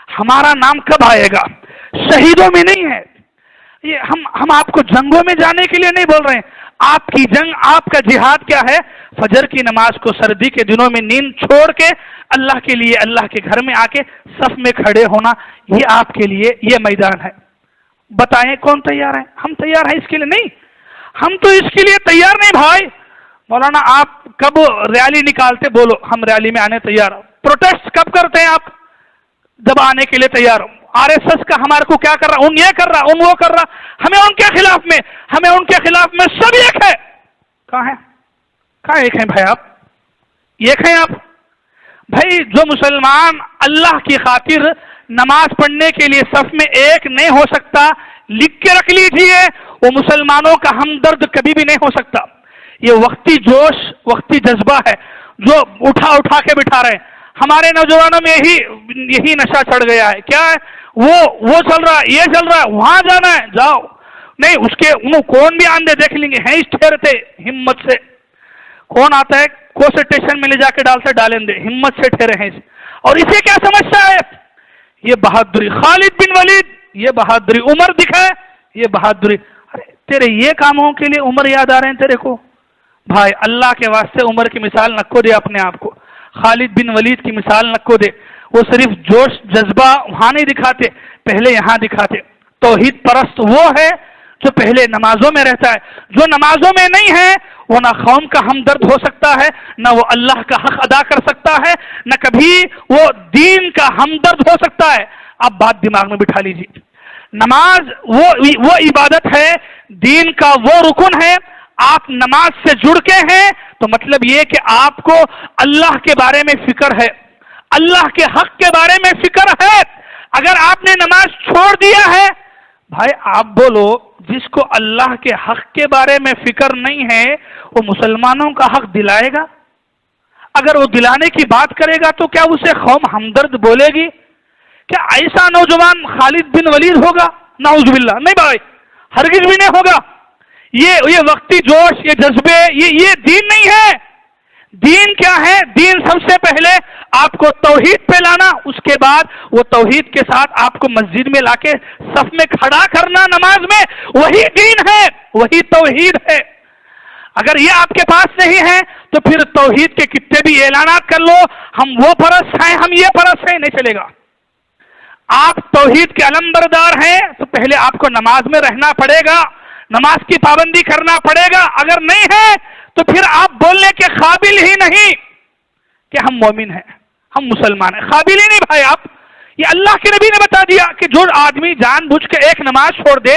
ہمارا نام کب آئے گا؟ شہیدوں میں نہیں ہے یہ. ہم آپ کو جنگوں میں جانے کے لیے نہیں بول رہے ہیں. آپ کی جنگ، آپ کا جہاد کیا ہے؟ فجر کی نماز کو سردی کے دنوں میں نیند چھوڑ کے اللہ کے لیے اللہ کے گھر میں آ کے صف میں کھڑے ہونا، یہ آپ کے لیے یہ میدان ہے. بتائیں کون تیار ہے؟ ہم تیار ہیں اس کے لیے نہیں. ہم تو اس کے لیے تیار نہیں بھائی. مولانا آپ کب ریلی نکالتے؟ بولو ہم ریلی میں آنے تیار. پروٹیسٹ کب کرتے ہیں آپ؟ جب آنے کے لیے تیار ہو. آر ایس ایس کا ہمارے کو کیا کر رہا؟ ان یہ کر رہا، ان وہ کر رہا. ہمیں ان کے خلاف میں، ہمیں ان کے خلاف میں سب ایک ہے. کہاں ہے؟ کہاں ایک ہیں بھائی؟ آپ ایک ہیں آپ بھائی. جو مسلمان اللہ کی خاطر نماز پڑھنے کے لیے صف میں ایک نہیں ہو سکتا، لکھ کے رکھ لیجئے، وہ مسلمانوں کا ہمدرد کبھی بھی نہیں ہو سکتا. یہ وقتی جوش، وقتی جذبہ ہے جو اٹھا اٹھا کے بٹھا رہے ہیں. ہمارے نوجوانوں میں یہی نشہ چڑھ گیا ہے. کیا ہے؟ وہ چل رہا ہے، یہ چل رہا ہے، وہاں جانا ہے جاؤ. نہیں اس کے انہوں کون بھی آندے دیکھ لیں گے ہیں اس ٹھہرتے ہمت سے. کون آتا ہے کو سے اسٹیشن میں لے جا کے ڈالتے ڈالیں دے، ہمت سے ٹھہرے ہیں. اور اسے کیا سمجھتا ہے؟ یہ بہادری. خالد بن ولید یہ بہادری. عمر دکھائے یہ بہادری. ارے تیرے یہ کاموں کے لیے عمر یاد آ رہے ہیں تیرے کو؟ بھائی اللہ کے واسطے عمر کی مثال نہ کو دے اپنے آپ کو. خالد بن ولید کی مثال نہ کو دے. وہ صرف جوش جذبہ وہاں نہیں دکھاتے، پہلے یہاں دکھاتے. توحید پرست وہ ہے جو پہلے نمازوں میں رہتا ہے. جو نمازوں میں نہیں ہے وہ نہ قوم کا ہمدرد ہو سکتا ہے، نہ وہ اللہ کا حق ادا کر سکتا ہے، نہ کبھی وہ دین کا ہمدرد ہو سکتا ہے. آپ بات دماغ میں بٹھا لیجیے. نماز وہ عبادت ہے، دین کا وہ رکن ہے. آپ نماز سے جڑ کے ہیں تو مطلب یہ کہ آپ کو اللہ کے بارے میں فکر ہے، اللہ کے حق کے بارے میں فکر ہے. اگر آپ نے نماز چھوڑ دیا ہے، بھائی آپ بولو جس کو اللہ کے حق کے بارے میں فکر نہیں ہے وہ مسلمانوں کا حق دلائے گا؟ اگر وہ دلانے کی بات کرے گا تو کیا اسے قوم ہمدرد بولے گی؟ کیا ایسا نوجوان خالد بن ولید ہوگا؟ نعوذ باللہ نہیں بھائی، ہرگز بھی نہیں ہوگا. یہ وقتی جوش، یہ جذبے، یہ دین نہیں ہے. دین کیا ہے؟ دین سب سے پہلے آپ کو توحید پہ لانا، اس کے بعد وہ توحید کے ساتھ آپ کو مسجد میں لا کے صف میں کھڑا کرنا نماز میں، وہی دین ہے، وہی توحید ہے. اگر یہ آپ کے پاس نہیں ہے تو پھر توحید کے کتنے بھی اعلانات کر لو، ہم وہ پرست ہیں، ہم یہ پرست ہیں، نہیں چلے گا. آپ توحید کے علمبردار ہیں تو پہلے آپ کو نماز میں رہنا پڑے گا، نماز کی پابندی کرنا پڑے گا. اگر نہیں ہے تو پھر آپ بولنے کے قابل ہی نہیں کہ ہم مومن ہیں، ہم مسلمان ہیں. قابل ہی نہیں بھائی آپ. یہ اللہ کے نبی نے بتا دیا کہ جو آدمی جان بوجھ کے ایک نماز چھوڑ دے،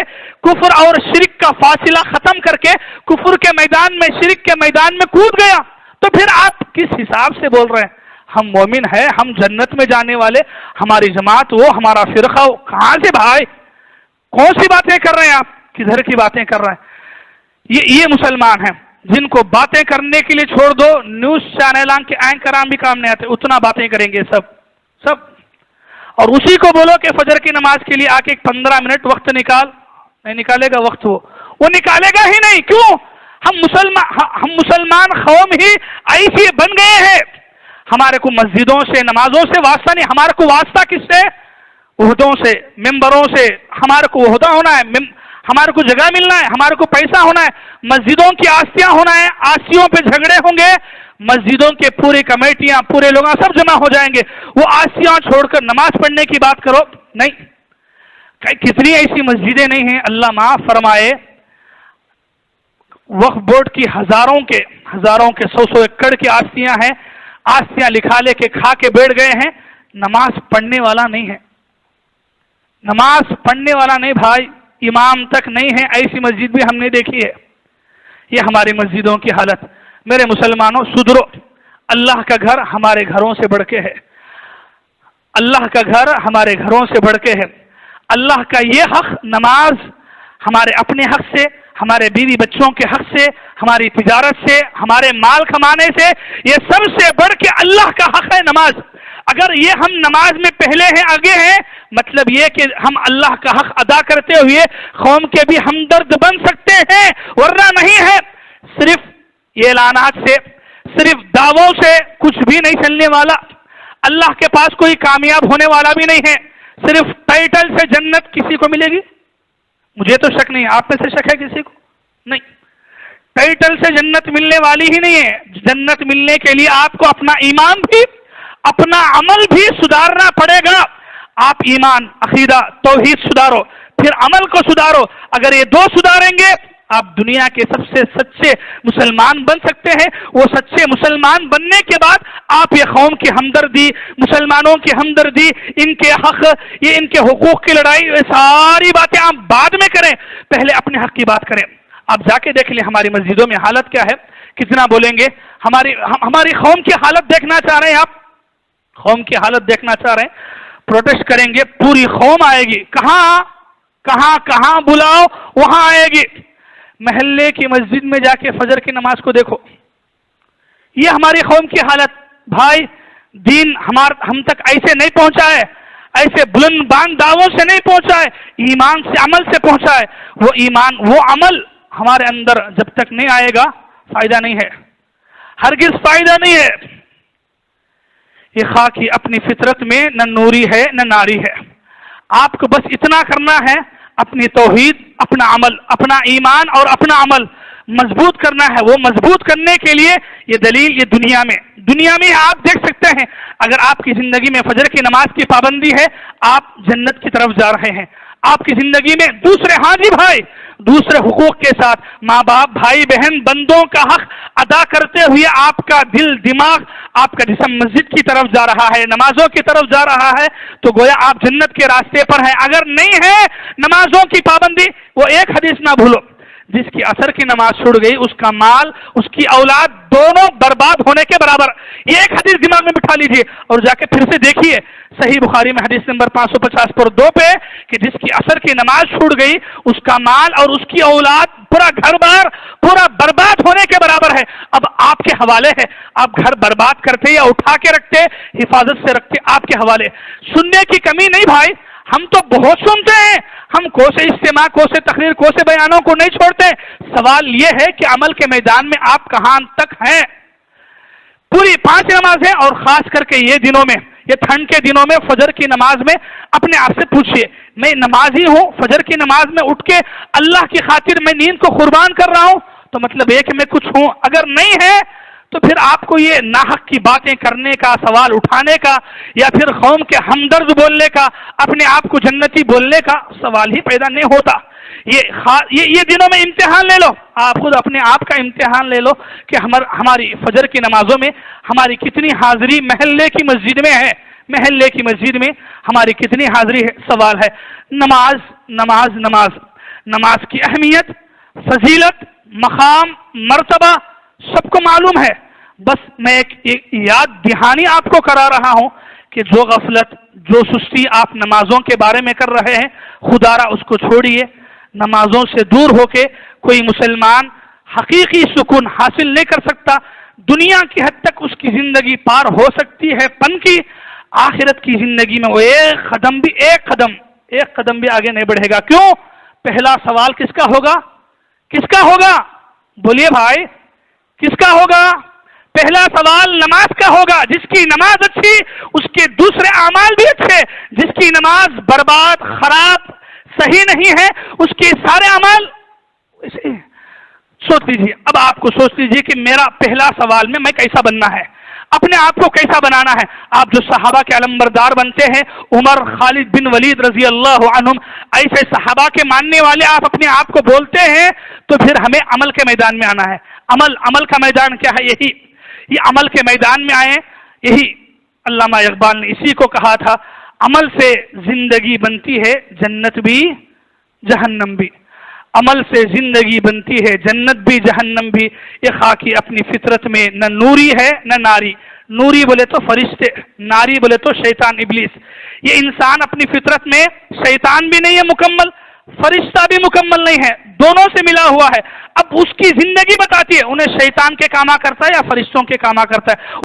کفر اور شرک کا فاصلہ ختم کر کے کفر کے میدان میں، شرک کے میدان میں کود گیا، تو پھر آپ کس حساب سے بول رہے ہیں ہم مومن ہیں، ہم جنت میں جانے والے، ہماری جماعت وہ، ہمارا فرقہ وہ؟ کہاں سے بھائی؟ کون سی باتیں کر رہے ہیں آپ؟ کدھر کی باتیں کر رہے ہیں؟ یہ مسلمان ہیں جن کو باتیں کرنے کے لیے چھوڑ دو، نیوز چینل کے اینکران بھی کام نہیں آتے، اتنا باتیں کریں گے سب. اور اسی کو بولو کہ فجر کی نماز کے لیے آ کے 15 منٹ وقت نکال، نہیں نکالے گا وقت، وہ نکالے گا ہی نہیں. کیوں؟ ہم مسلمان قوم ہی ایسی بن گئے ہیں. ہمارے کو مسجدوں سے، نمازوں سے واسطہ نہیں. ہمارے کو واسطہ کس سے؟ عہدوں سے، ممبروں سے. ہمارے کو عہدہ ہونا ہے، ہمارے کو جگہ ملنا ہے، ہمارے کو پیسہ ہونا ہے، مسجدوں کی آستیاں ہونا ہے، آستیوں پہ جھگڑے ہوں گے، مسجدوں کے پوری کمیٹیاں، پورے لوگ سب جمع ہو جائیں گے. وہ آستیاں چھوڑ کر نماز پڑھنے کی بات کرو، نہیں. کتنی ایسی مسجدیں نہیں ہیں، اللہ معاف فرمائے، وقف بورڈ کی ہزاروں کے 100 ایکڑ کی آستیاں ہیں، آستیاں لکھا لے کے کھا کے بیٹھ گئے ہیں، نماز پڑھنے والا نہیں ہے. نماز پڑھنے والا نہیں بھائی، امام تک نہیں ہے. ایسی مسجد بھی ہم نے دیکھی ہے. یہ ہماری مسجدوں کی حالت. میرے مسلمانوں سدھرو. اللہ کا گھر ہمارے گھروں سے بڑھ کے ہے. اللہ کا گھر ہمارے گھروں سے بڑھ کے ہے. اللہ کا یہ حق، نماز، ہمارے اپنے حق سے، ہمارے بیوی بچوں کے حق سے، ہماری تجارت سے، ہمارے مال کمانے سے، یہ سب سے بڑھ کے اللہ کا حق ہے نماز. اگر یہ ہم نماز میں پہلے ہیں، آگے ہیں، مطلب یہ کہ ہم اللہ کا حق ادا کرتے ہوئے قوم کے بھی ہمدرد بن سکتے ہیں، ورنہ نہیں ہے. صرف اعلانات سے، صرف دعووں سے کچھ بھی نہیں چلنے والا. اللہ کے پاس کوئی کامیاب ہونے والا بھی نہیں ہے. صرف ٹائٹل سے جنت کسی کو ملے گی؟ مجھے تو شک نہیں، آپ میں سے شک ہے کسی کو؟ نہیں، ٹائٹل سے جنت ملنے والی ہی نہیں ہے۔ جنت ملنے کے لیے آپ کو اپنا ایمان بھی، اپنا عمل بھی سدھارنا پڑے گا۔ آپ ایمان، عقیدہ، توحید سدھارو، پھر عمل کو سدھارو۔ اگر یہ دو سدھاریں گے آپ دنیا کے سب سے سچے مسلمان بن سکتے ہیں۔ وہ سچے مسلمان بننے کے بعد آپ یہ قوم کی ہمدردی، مسلمانوں کی ہمدردی، ان کے حق، یہ ان کے حقوق کی لڑائی، یہ ساری باتیں آپ بعد میں کریں، پہلے اپنے حق کی بات کریں۔ آپ جا کے دیکھ لیں ہماری مسجدوں میں حالت کیا ہے، کتنا بولیں گے۔ ہماری قوم کی حالت دیکھنا چاہ رہے ہیں آپ؟ قوم کی حالت دیکھنا چاہ رہے ہیں؟ پروٹیسٹ کریں گے، پوری قوم آئے گی۔ کہاں کہاں کہاں بلاؤ وہاں آئے گی۔ محلے کی مسجد میں جا کے فجر کی نماز کو دیکھو، یہ ہماری قوم کی حالت۔ بھائی دین ہم تک ایسے نہیں پہنچا ہے، ایسے بلند باند دعووں سے نہیں پہنچا ہے، ایمان سے، عمل سے پہنچا ہے۔ وہ ایمان، وہ عمل ہمارے اندر جب تک نہیں آئے گا فائدہ نہیں ہے، ہرگز فائدہ نہیں ہے۔ یہ خاکی اپنی فطرت میں نہ نوری ہے نہ ناری ہے۔ آپ کو بس اتنا کرنا ہے، اپنی توحید، اپنا عمل، اپنا ایمان اور اپنا عمل مضبوط کرنا ہے۔ وہ مضبوط کرنے کے لیے یہ دلیل، یہ دنیا میں آپ دیکھ سکتے ہیں۔ اگر آپ کی زندگی میں فجر کی نماز کی پابندی ہے، آپ جنت کی طرف جا رہے ہیں۔ آپ کی زندگی میں دوسرے حاجی بھائی، دوسرے حقوق کے ساتھ ماں باپ، بھائی بہن، بندوں کا حق ادا کرتے ہوئے آپ کا دل، دماغ، آپ کا جسم مسجد کی طرف جا رہا ہے، نمازوں کی طرف جا رہا ہے، تو گویا آپ جنت کے راستے پر ہیں۔ اگر نہیں ہے نمازوں کی پابندی، وہ ایک حدیث نہ بھولو، جس کی عصر کی نماز چھوڑ گئی اس کا مال، اس کی اولاد دونوں برباد ہونے کے برابر۔ یہ ایک حدیث دماغ میں بٹھا لیجئے اور جا کے پھر سے دیکھیے صحیح بخاری میں حدیث نمبر 550 پر 2 پہ، کہ جس کی عصر کی نماز چھوٹ گئی اس کا مال اور اس کی اولاد، پورا گھر بار پورا برباد ہونے کے برابر ہے۔ اب آپ کے حوالے ہے، آپ گھر برباد کرتے یا اٹھا کے رکھتے، حفاظت سے رکھتے، آپ کے حوالے۔ سننے کی کمی نہیں بھائی، ہم تو بہت سنتے ہیں، ہم کوسے اجتماع، کوسے تقریر، کوسے بیانوں کو نہیں چھوڑتے۔ سوال یہ ہے کہ عمل کے میدان میں آپ کہاں تک ہیں؟ پوری 5 نمازیں، اور خاص کر کے یہ دنوں میں، یہ ٹھنڈ کے دنوں میں فجر کی نماز میں اپنے آپ سے پوچھئے، میں نمازی ہوں، فجر کی نماز میں اٹھ کے اللہ کی خاطر میں نیند کو قربان کر رہا ہوں، تو مطلب ہے کہ میں کچھ ہوں۔ اگر نہیں ہے تو پھر آپ کو یہ ناحق کی باتیں کرنے کا، سوال اٹھانے کا، یا پھر قوم کے ہمدرد بولنے کا، اپنے آپ کو جنتی بولنے کا سوال ہی پیدا نہیں ہوتا۔ یہ دنوں میں امتحان لے لو، آپ خود اپنے آپ کا امتحان لے لو کہ ہماری فجر کی نمازوں میں ہماری کتنی حاضری محلے کی مسجد میں ہے، محلے کی مسجد میں ہماری کتنی حاضری ہے۔ سوال ہے نماز نماز نماز نماز کی اہمیت، فضیلت، مقام، مرتبہ سب کو معلوم ہے۔ بس میں ایک یاد دہانی آپ کو کرا رہا ہوں کہ جو غفلت، جو سستی آپ نمازوں کے بارے میں کر رہے ہیں، خدا را اس کو چھوڑیے۔ نمازوں سے دور ہو کے کوئی مسلمان حقیقی سکون حاصل نہیں کر سکتا۔ دنیا کی حد تک اس کی زندگی پار ہو سکتی ہے پن کی، آخرت کی زندگی میں وہ ایک قدم بھی آگے نہیں بڑھے گا۔ کیوں؟ پہلا سوال کس کا ہوگا؟ کس کا ہوگا؟ بولیے بھائی، کس کا ہوگا؟ پہلا سوال نماز کا ہوگا۔ جس کی نماز اچھی اس کے دوسرے اعمال بھی اچھے، جس کی نماز برباد، خراب، صحیح نہیں ہے اس کے سارے اعمال سوچ لیجیے۔ اب آپ کو سوچ لیجیے کہ میرا پہلا سوال میں کیسا بننا ہے، اپنے آپ کو کیسا بنانا ہے۔ آپ جو صحابہ کے علمبردار بنتے ہیں، عمر، خالد بن ولید رضی اللہ عنہم، ایسے صحابہ کے ماننے والے آپ اپنے آپ کو بولتے ہیں، تو پھر ہمیں عمل کے میدان میں آنا ہے۔ عمل کا میدان کیا ہے؟ یہ عمل کے میدان میں آئے۔ یہی علامہ اقبال نے اسی کو کہا تھا، عمل سے زندگی بنتی ہے جنت بھی جہنم بھی، عمل سے زندگی بنتی ہے جنت بھی جہنم بھی۔ یہ خاکی اپنی فطرت میں نہ نوری ہے نہ ناری، نوری بولے تو فرشتے، ناری بولے تو شیطان ابلیس۔ یہ انسان اپنی فطرت میں شیطان بھی نہیں ہے مکمل، فرشتہ بھی مکمل نہیں ہے، دونوں سے ملا ہوا ہے۔ اب اس کی زندگی بتاتی ہے انہیں شیطان کے کاما کرتا ہے یا فرشتوں کے کاما کرتا ہے۔